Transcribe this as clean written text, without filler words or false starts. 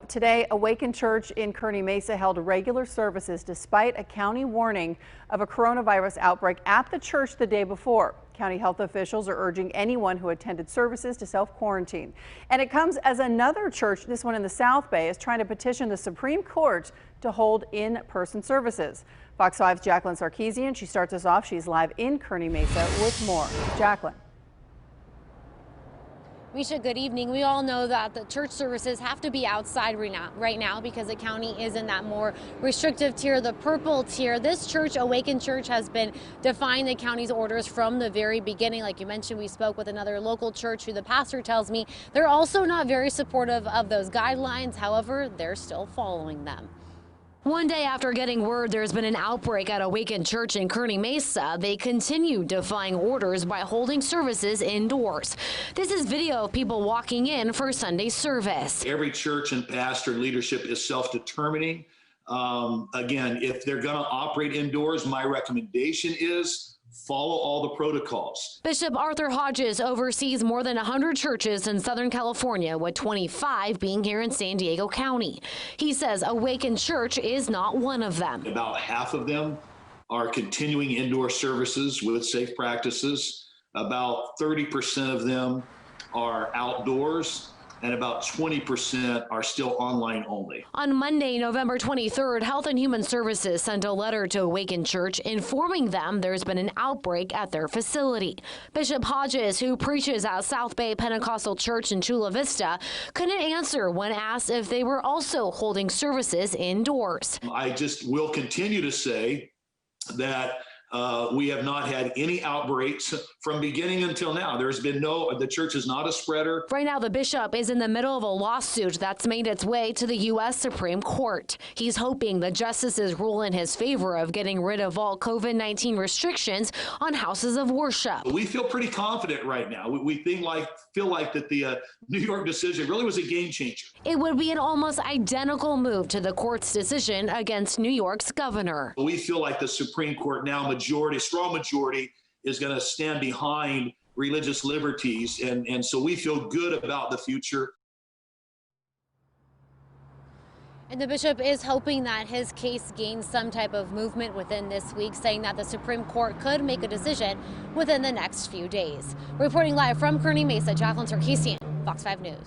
Today, Awaken Church in Kearney Mesa held regular services despite a county warning of a coronavirus outbreak at the church the day before. County health officials are urging anyone who attended services to self-quarantine. And it comes as another church, this one in the South Bay, is trying to petition the Supreme Court to hold in-person services. Fox 5's Jacqueline Sarkeesian, she starts us off. She's live in Kearney Mesa with more. Jacqueline. Misha, good evening. We all know that the church services have to be outside right now because the county is in that more restrictive tier, the purple tier. This church, Awaken Church, has been defying the county's orders from the very beginning. Like you mentioned, we spoke with another local church who the pastor tells me they're also not very supportive of those guidelines. However, they're still following them. One day after getting word there's been an outbreak at Awaken Church in Kearney Mesa, they continue defying orders by holding services indoors. This is video of people walking in for Sunday service. Every church and pastor and leadership is self-determining. Again, if they're going to operate indoors, my recommendation is follow all the protocols. Bishop Arthur Hodges oversees more than 100 churches in Southern California, with 25 being here in San Diego County. He says Awaken Church is not one of them. About half of them are continuing indoor services with safe practices. About 30% of them are outdoors, and about 20% are still online only. On Monday, November 23rd, Health and Human Services sent a letter to Awaken Church informing them there's been an outbreak at their facility. Bishop Hodges, who preaches at South Bay Pentecostal Church in Chula Vista, couldn't answer when asked if they were also holding services indoors. I just will continue to say that we have not had any outbreaks from beginning until now. There's been the church is not a spreader. Right now, the bishop is in the middle of a lawsuit that's made its way to the U.S. Supreme Court. He's hoping the justices rule in his favor of getting rid of all COVID-19 restrictions on houses of worship. We feel pretty confident right now. We feel like that the New York decision really was a game changer. It would be an almost identical move to the court's decision against New York's governor. We feel like the Supreme Court now, strong majority, is going to stand behind religious liberties, and so we feel good about the future. And the bishop is hoping that his case gains some type of movement within this week, saying that the Supreme Court could make a decision within the next few days. Reporting live from Kearney Mesa, Jacqueline Sarkeesian, Fox 5 News.